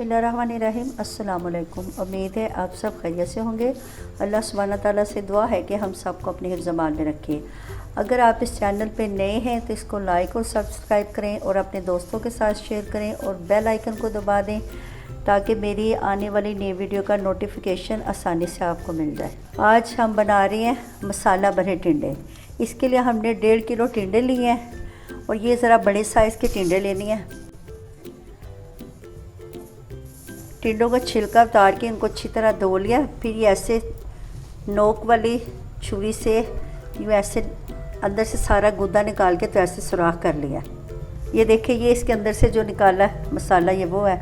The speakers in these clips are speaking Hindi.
बिस्मिल्लाहिर्रहमानिर्रहीम। अस्सलाम वालेकुम। उम्मीद है आप सब खैरियत से होंगे। अल्लाह सुब्हाना ताला से दुआ है कि हम सबको अपने हिफ्ज़ ज़मान में रखे। अगर आप इस चैनल पे नए हैं तो इसको लाइक और सब्सक्राइब करें और अपने दोस्तों के साथ शेयर करें और बेल आइकन को दबा दें ताकि मेरी आने वाली नई वीडियो का नोटिफिकेशन आसानी से आपको मिल जाए। आज हम बना रहे हैं मसाला भरे टिंडे। इसके लिए हमने 1.5 किलो टिंडे लिए हैं और ये ज़रा बड़े साइज़ के टिंडे लेनी है। टिंडों का छिलका उतार के इनको अच्छी तरह धो लिया। फिर ये ऐसे नोक वाली छुरी से यूँ ऐसे अंदर से सारा गुदा निकाल के तो ऐसे सुराख कर लिया। ये देखिए, ये इसके अंदर से जो निकाला मसाला ये वो है।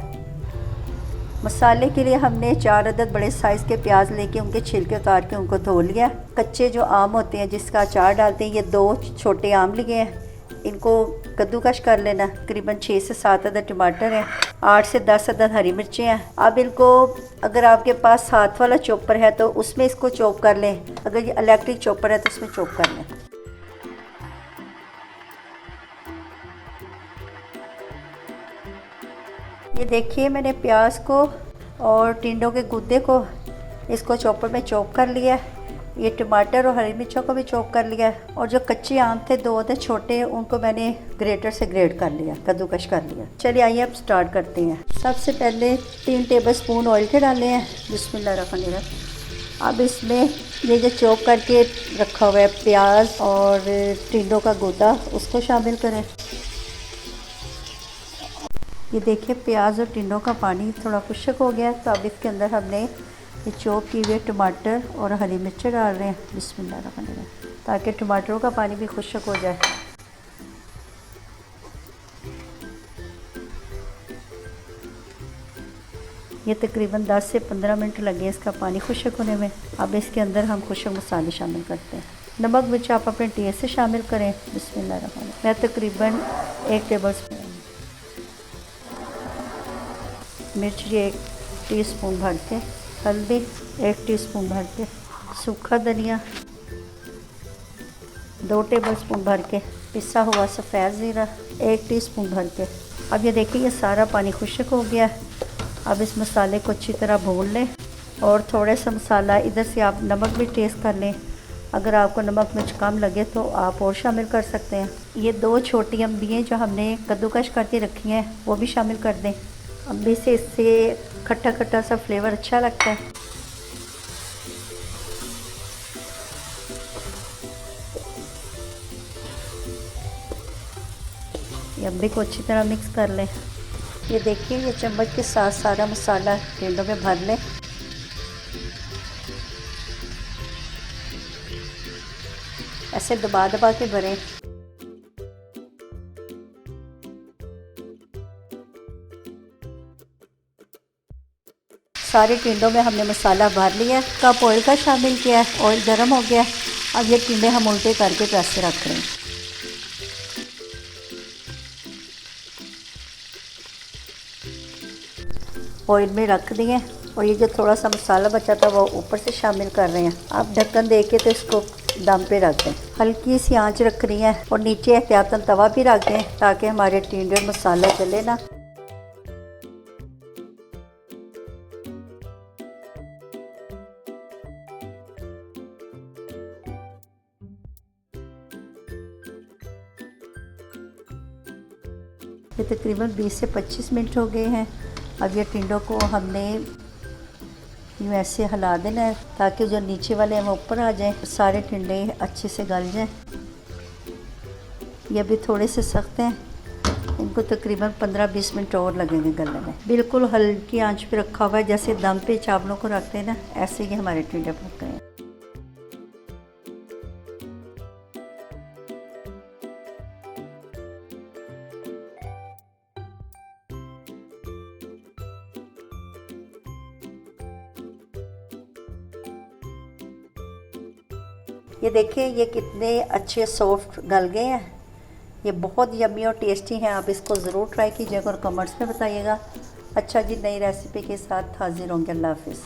मसाले के लिए हमने 4 अदद बड़े साइज़ के प्याज लेके उनके छिलके उतार के उनको धो लिया। कच्चे जो आम होते हैं जिसका अचार डालते हैं, ये 2 छोटे आम लिए हैं, इनको कद्दूकश कर लेना। तकरीबन 6 से 7 अदद टमाटर हैं, 8 से 10 अदद हरी मिर्चें हैं। अब इनको अगर आपके पास हाथ वाला चॉपर है तो उसमें इसको चॉप कर लें, अगर ये इलेक्ट्रिक चॉपर है तो उसमें चॉप कर लें। ये देखिए, मैंने प्याज को और टिंडों के गुद्दे को इसको चॉपर में चॉप कर लिया। ये टमाटर और हरी मिर्चों को भी चॉप कर लिया और जो कच्चे आम थे 2 थे छोटे, उनको मैंने ग्रेटर से ग्रेट कर लिया, कद्दूकश कर लिया। चलिए आइए अब स्टार्ट करते हैं। सबसे पहले 3 टेबलस्पून ऑयल के डाले हैं। बिस्मिल्लाहिर्रहमानिर्रहीम। अब इसमें ये जो चॉप करके रखा हुआ है प्याज और टिंडों का गुदा, उसको शामिल करें। ये देखिए, प्याज और टिंडों का पानी थोड़ा खुश्क हो गया, तो अब इसके अंदर हमने ये चॉप किए हुए टमाटर और हरी मिर्चें डाल रहे हैं। बिस्मिल्लाहिर्रहमानिर्रहीम, ताकि टमाटरों का पानी भी खुश्क हो जाए। ये तकरीबन 10 से 15 मिनट लगे इसका पानी खुश्क होने में। अब इसके अंदर हम खुश्क मसाले शामिल करते हैं। नमक मिर्च आप अपने टेस्ट से शामिल करें। बिस्मिल्लाहिर्रहमानिर्रहीम, मैं तकरीबन 1 टेबलस्पून मिर्च, ये 1 टीस्पून भर के हल्दी, 1 टीस्पून भर के सूखा धनिया, 2 टेबलस्पून भर के पिसा हुआ सफ़ेद ज़ीरा, 1 टीस्पून भर के। अब ये देखिए, ये सारा पानी खुश्क हो गया। अब इस मसाले को अच्छी तरह भून लें और थोड़ा सा मसाला इधर से आप नमक भी टेस्ट कर लें। अगर आपको नमक मिर्च कम लगे तो आप और शामिल कर सकते हैं। ये 2 छोटी अम्बियाँ जो हमने कद्दूकश करके रखी हैं वो भी शामिल कर दें। अम्बी से इससे खट्टा खट्टा सा फ्लेवर अच्छा लगता है। ये अम्बी को अच्छी तरह मिक्स कर लें। ये देखिए, ये चम्मच के साथ सारा मसाला टिंडों में भर लें। ऐसे दबा दबा के भरें। सारे टिंडों में हमने मसाला भर लिया। कप ऑयल का शामिल किया है, ऑयल गर्म हो गया। अब ये टिंडे हम उल्टे करके प्रेस से रख रहे हैं। ऑयल में रख दिए और ये जो थोड़ा सा मसाला बचा था वो ऊपर से शामिल कर रहे हैं। आप ढक्कन दे के तो इसको दम पे रख दें। हल्की सी आंच रख रही है और नीचे एहतियातन तवा भी रख दें ताकि हमारे टिंडे और मसाला जले ना। ये तकरीबन 20 से 25 मिनट हो गए हैं। अब ये टिंडों को हमने यूँ ऐसे हिला देना है ताकि जो नीचे वाले हैं वो ऊपर आ जाएं, सारे टिंडे अच्छे से गल जाएं। ये अभी थोड़े से सख्त हैं, इनको तकरीबन 15-20 मिनट और लगेंगे गलने में। बिल्कुल हल्की आंच पे रखा हुआ है, जैसे दम पे चावलों को रखते हैं ना, ऐसे ही हमारे टिंडे पक रहे हैं। ये देखिए, ये कितने अच्छे सॉफ्ट गल गए हैं। ये बहुत यम्मी और टेस्टी हैं। आप इसको ज़रूर ट्राई कीजिएगा और कमेंट्स में बताइएगा। अच्छा जी, नई रेसिपी के साथ हाजिर होंगे। अल्लाह हाफिज़।